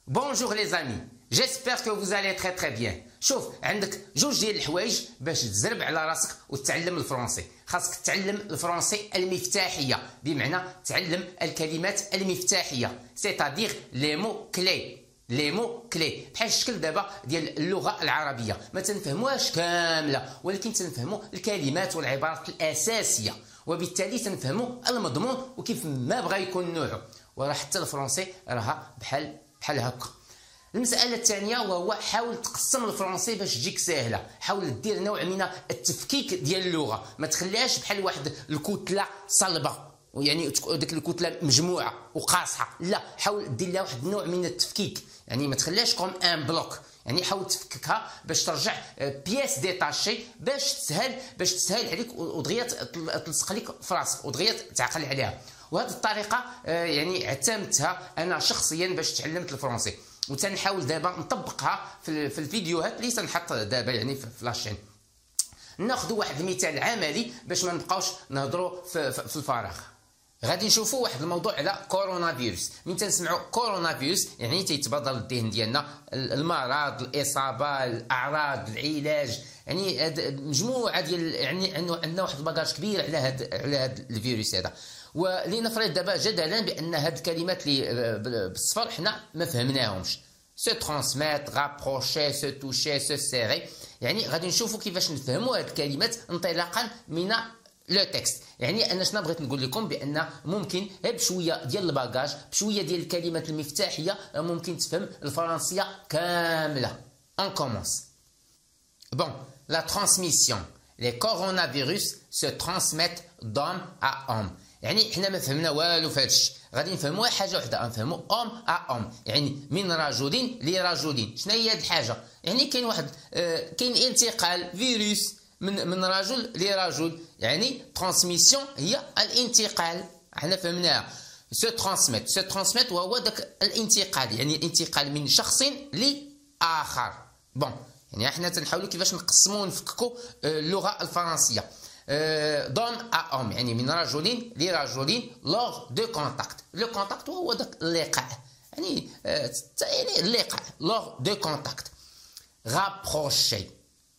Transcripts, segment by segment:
Bonjour les amis, j'espère que vous allez très bien. شوف عندك جوج ديال الحوايج باش تزرب على راسك وتتعلم الفرنسي. خاصك تتعلم الفرنسي المفتاحيه، بمعنى تعلم الكلمات المفتاحيه، سيتادير لي مو كلي. لي مو كلي بحال الشكل دابا ديال اللغه العربيه، ما تنفهموهاش كامله ولكن تنفهموا الكلمات والعبارات الاساسيه، وبالتالي تنفهموا المضمون وكيف ما بغى يكون نوعه. وراه حتى الفرنسي راها بحال هكا. المسألة الثانية وهو حاول تقسم الفرنسي باش تجيك ساهلة، حاول دير نوع من التفكيك ديال اللغة، ما تخليهاش بحال واحد الكتلة صلبة، يعني ديك الكتلة مجموعة وقاصحة، لا حاول دير لها واحد النوع من التفكيك، يعني ما تخليهاش كوم ان بلوك، يعني حاول تفككها باش ترجع بياس ديتاشي باش تسهل عليك ودغيا تلصق لك في راسك ودغيا تعقل عليها. وهذه الطريقة يعني اعتمدتها أنا شخصيا باش تعلمت الفرنسي، وتنحاول دابا نطبقها في الفيديوهات اللي تنحط دابا يعني في لاشين. ناخذ واحد المثال عملي باش ما نبقاوش نهضروا في الفراغ. غادي نشوفوا واحد الموضوع على كورونا فيروس. من تنسمعوا كورونا فيروس يعني تيتبادر للذهن ديالنا المرض، الاصابه، الاعراض، العلاج، يعني مجموعه ديال يعني عندنا واحد الباكاج كبير على هذا الفيروس هذا. ولنفرض دابا جدلا بان هاد الكلمات اللي بالصفر حنا ما فهمناهمش، سو ترانسميت، رابروشي، سو توشي، سو سيري، يعني غادي نشوفوا كيفاش نفهموا هاد الكلمات انطلاقا من لو تكست. يعني انا شنو بغيت نقول لكم، بان ممكن بشويه ديال الباكاج، بشويه ديال الكلمات المفتاحيه ممكن تفهم الفرنسيه كامله. اون كومونس. Bon, la transmission. Les coronavirus se mettent d'homme à homme. يعني حنا ما فهمنا والو في هادشي، غادي نفهموا حاجه وحده، غنفهموا اوم ا اوم، يعني من رجل لرجل. شنو هي هاد الحاجه؟ يعني كاين واحد كاين انتقال فيروس من رجل لرجل، يعني ترانسميسيون هي الانتقال، حنا فهمناها. سو ترانسميت وهو داك الانتقال، يعني الانتقال من شخص لاخر. بون يعني حنا تنحاولوا كيفاش نقسموا ونفككوا اللغه الفرنسيه. دوم ا اوم يعني من رجل لرجل لور دو كونتاكت. لو كونتاكت هو داك اللقاء، يعني اللقاء لور دو كونتاكت.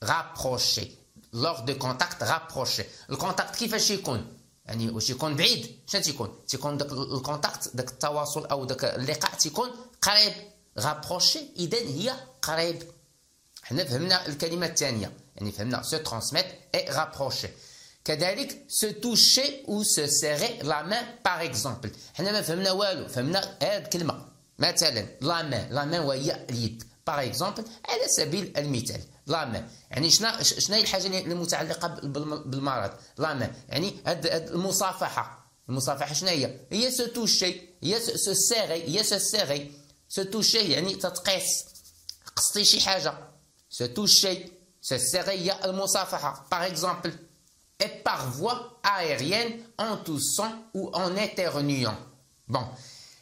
رابروشي لور دو كونتاكت. رابروشي الكونتاكت كيفاش يكون؟ يعني واش يكون بعيد؟ شنو تيكون داك الكونتاكت، داك التواصل او داك اللقاء تيكون قريب. رابروشي اذا هي قريب. حنا فهمنا الكلمه الثانيه، يعني فهمنا سو ترانسميت اي رابروشي. كذلك سو توشي او سو سيري لا مان باغ اكزومبل. حنا ما فهمنا والو، فهمنا هاد الكلمه مثلا لا مان وهي اليد، باغ اكزومبل على سبيل المثال. لا مان يعني شنو هي الحاجه المتعلقه بالمرض؟ لا مان يعني هاد المصافحه شنو هي سو توشي، هي سو سيري، سو توشي يعني تتقيس، قصتي شي حاجه. Se toucher, se serrer المصافحة par exemple. Et par voie aérienne en toussant ou en éternuant. Bon.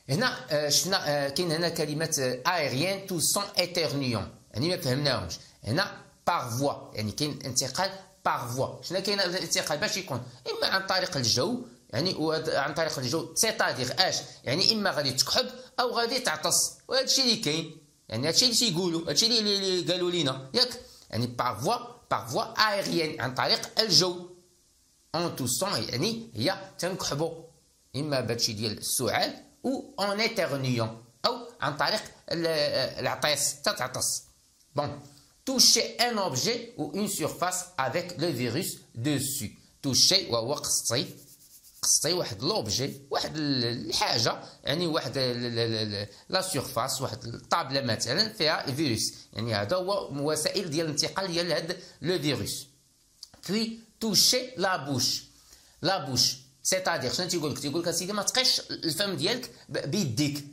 هنا شفنا كاين هنا كلمة aérienne, toussant, éternuant. يعني ما فهمناهمش. هنا par voie يعني كاين انتقال par voie. شنو كاين الانتقال باش يكون؟ إما عن طريق الجو، يعني عن طريق الجو سيتادير اش؟ يعني إما غادي تكحب أو غادي تعطس، وهذا الشيء اللي كاين. يعني هادشي اللي تيقولوا، هادشي اللي قالوا لينا ياك، يعني باغ فوا ايريان عن طريق الجو. اون توسون يعني هي تنكحبوا، اما بهادشي ديال السعال او اون ايترنيون او عن طريق العطيس تتعطس. بون toucher un objet ou une surface avec le virus dessus. toucher وهو قصتي واحد لوبجي، واحد الحاجه، يعني واحد لا سيرفاس، واحد الطابله مثلا فيها الفيروس، يعني هذا هو وسائل ديال الانتقال ديال هذا لو فيروس. بوي توشي لا بوش سيتادير شنو تيقول لك اسيدي ما تقيش الفم ديالك بيديك،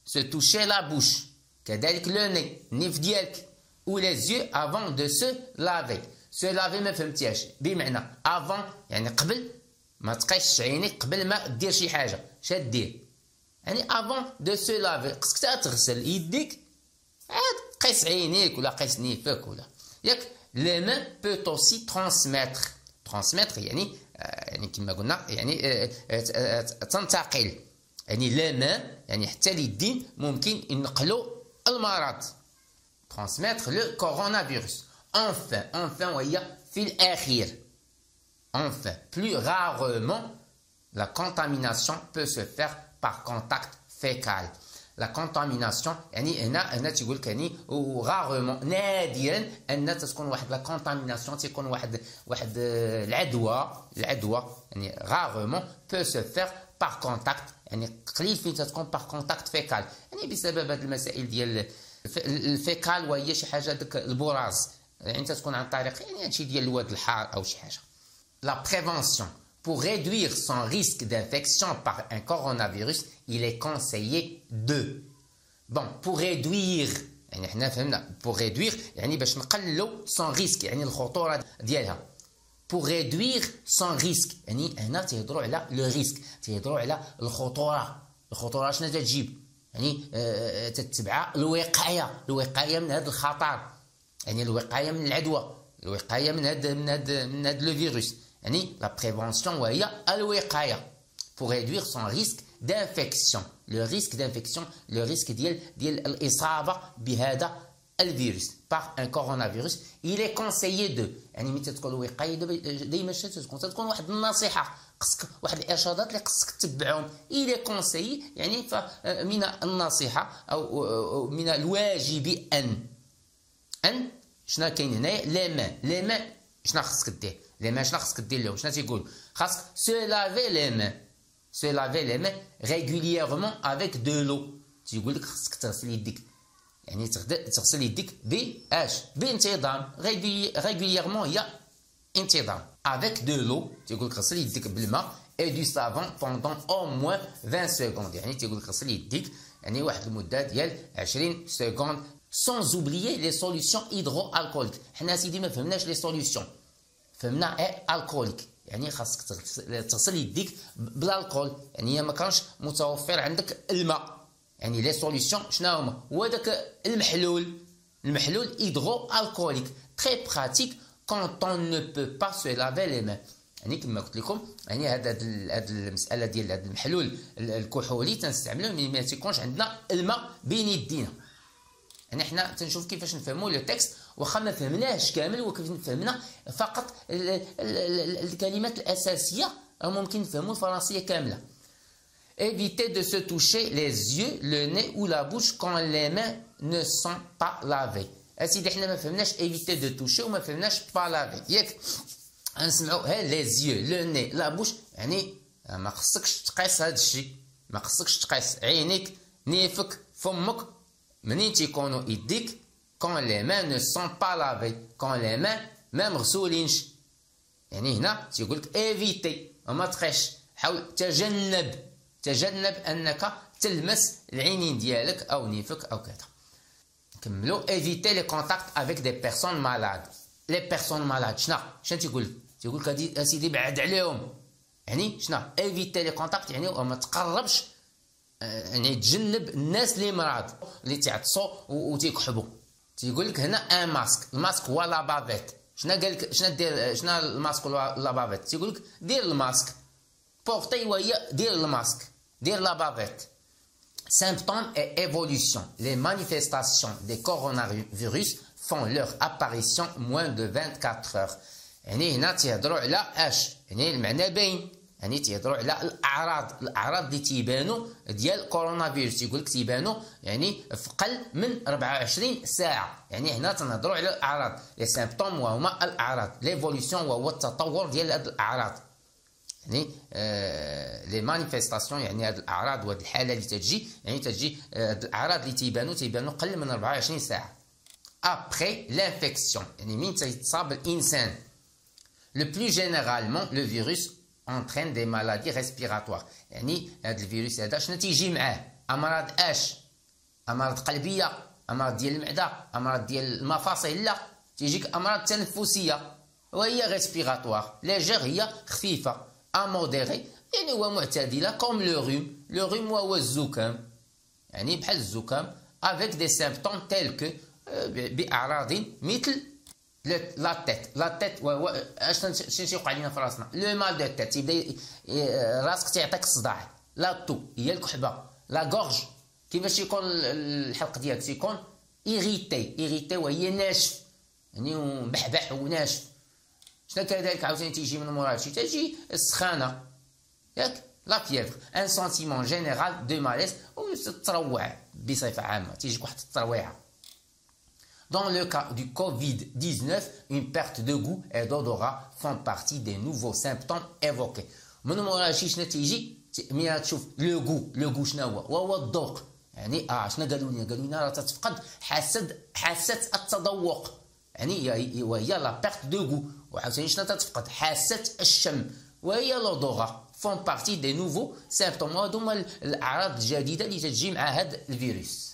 سو توشي لا بوش. كذلك لو ني، النيف ديالك، ou les yeux avant de se laver. se laver ما فهمتيهاش، بمعنى avant يعني قبل ما تقيسش عينيك، قبل ما دير شي حاجه دير، يعني افون دو سو لافي خصك تغسل يديك عاد قيس عينيك ولا قيس نيفك ولا ياك. لي مان بوت اوسي ترانسميتر يعني كما قلنا يعني تنتقل، يعني لي مان يعني حتى اليدين ممكن ينقلوا المرض. transmettre le coronavirus. enfin وهي في الأخير. enfin plus rarement la contamination peut se faire par contact fécal. لا كونتاميناسيون يعني هنا تيقول لك يعني رارمون نادرا ان تكون واحد لا كونتاميناسيون، تيكون واحد العدوى يعني رارمون بو سو فير بار كونتاكت، يعني قليل فين تكون بار كونتاكت فيكال، يعني بسبب هذه المسائل ديال الفيكال، وهي شي حاجه داك البراز، يعني تكون عن طريق يعني هادشي ديال الواد الحار او شي حاجه. لا بريفونسيون. Pour réduire son risque d'infection par un coronavirus, il est conseillé de. Bon, pour réduire, يعني حنا فهمنا pour réduire يعني باش نقللوا son risque، يعني الخطورة ديالها. Pour réduire son risque يعني هنا تيهضروا على لو ريسك، تيهضروا على الخطورة شنو تجيب، يعني تتبع الوقاية من هذا الخطر، يعني الوقاية من العدوى، الوقاية من هذا لو فيروس، يعني لا بريفونسيون وهي الوقايه. pour réduire son risque d'infection، le risque d'infection، le risque ديال الاصابه بهذا الفيروس par un coronavirus، il est conseillé de، يعني ملي تقول وقايه دائما تكون واحد النصيحه، خصك واحد الارشادات اللي خصك تتبعهم. il est conseillé يعني من النصيحه او من الواجب ان شنو كاين هنايا لي مان شنو خصك دير، لي مان شنو خصك دير لهم، شنو تيقول خاصك سو لافي لي مان ريغولييرمون افيك دو لو، تيقول لك خصك تغسل يديك، يعني تغسل يديك بانتظام، ريغولييرمون هي انتظام، افيك دو لو تيقول لك غسل يديك بالماء اي دو سافون بوندون او موان 20 سكوند، يعني تيقول لك غسل يديك يعني واحد المده ديال 20 سكوند. sans oublier les solutions hydroalcooliques. حنا سيدي ما فهمناش لي سوليوشن، فهمنا الكوليك، يعني خاصك تغسل يديك بالالكول، يعني ما كانش متوفر عندك الماء، يعني لي سوليوشن شنو هما؟ هو داك المحلول هيدروالكوليك تري براتيك كونط اون نو بو با سو لافي لي مان، يعني كما قلت لكم يعني هاد المساله ديال هذا المحلول الكحولي تنستعملوه ملي ما تيكونش عندنا الماء بين يدينا. يعني حنا تنشوف كيفاش نفهموا لو تكست، واخا ما فهمناهش كامل وكيف فهمنا فقط الكلمات الاساسيه، ممكن نفهموا الفرنسيه كامله. éviter de se toucher les yeux, le nez ou la bouche quand les mains ne sont pas lavées. اسيدي حنا ما فهمناش éviter de toucher وما فهمناش pas laver، ياك نسمعوا les yeux, le nez, la bouche، يعني ما خصكش تقيس هذا الشيء، ما خصكش تقيس عينيك، نيفك، فمك منين تيكونوا يديك كون لي مان نو سون با لافي، كون لي مان ما مغسولينش، يعني هنا تيقول لك ايفيتي وما تقيش، حاول تجنب انك تلمس العينين ديالك او نيفك او كذا. نكملوا. ايفيتي لي كونتاكت افيك دي بيرسون مالاد. لي بيرسون مالاد شنو تيقول لك؟ تيقول لك اسيدي بعد عليهم، يعني شنو ايفيتي لي كونتاكت يعني ما تقربش، يعني تجنب الناس اللي مرض اللي تيعطسوا وتيكحبوا. تيقول لك هنا ان ماسك، الماسك هو لا بافيت. شنو قال لك شنو دير، شنو الماسك ولا لا بافيت؟ تيقول لك دير الماسك، بورتي وهي دير الماسك، دير لا بافيت. symptômes et évolution. Les manifestations des coronavirus font leur apparition moins de 24 heures. يعني هنا تيهضروا على اش، يعني المعنى باين، يعني تيهضروا على الاعراض اللي تيبانوا ديال كورونا فيروس، تيقول لك تيبانوا يعني في اقل من 24 ساعه، يعني هنا تنهضروا على الاعراض. لي سيمبتوم وهما الاعراض، ليفوليسيون وهو التطور ديال هذه الاعراض، يعني لي مانيفيستاسيون يعني هذه الاعراض وهذه الحاله اللي تجي، يعني تجي هذه الاعراض اللي تيبانوا اقل من 24 ساعه. ابري لانفيكسيون يعني من تيتصاب الانسان. لو بلو جينيرالمون لو فيروس entraîne des maladies respiratoires. يعني هذا الفيروس هذا شنو تيجي معاه؟ امراض اش؟ امراض قلبيه، امراض ديال المعده، امراض ديال المفاصل، لا تيجيك امراض تنفسيه وهي ريسبيراتوار. ليجير هي خفيفه، اموديري يعني هو معتدله، كوم لو روم، لو روم وهو الزكام، يعني بحال الزكام افيك دي سيمبتوم تيل كو باعراض مثل لا تيت وهو اش تيوقع لنا في راسنا، لو مال دو تيت، تيبدا راسك تيعطيك الصداع، لا تو هي الكحبه، لا غورج كيفاش يكون الحلق ديالك؟ تيكون ايغيتي وهي ناشف، يعني مبحبح وناشف. شنو كذلك عاوتاني تيجي من مورا هادشي تجي السخانه، ياك لا فيèvre ان سونتيمون جينيرال دو ماليس، وتتروع بصفه عامه، تيجيك واحد الترويعه. Dans le cas du Covid-19, une perte de goût et d'odorat font partie des nouveaux symptômes évoqués. من مورا هادشي شنو تيجي؟ ملي تشوف لو غو شنو هو الذوق، يعني شنو قالوا لنا راه تتفقد حاسه التذوق، يعني وهي لا بيرت دو غو. وعاوتاني شنو تتفقد؟ حاسه الشم، وهي لودوغا فون بارتي دي نوفو سيمبتوم. هادو هما الاعراض الجديده اللي تتجي مع هذا الفيروس.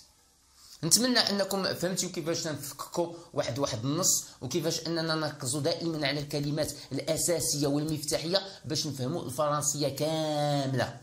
نتمنى انكم فهمتوا كيفاش نفككوا واحد النص، وكيفاش اننا نركزوا دائما على الكلمات الاساسيه والمفتاحيه باش نفهموا الفرنسيه كامله.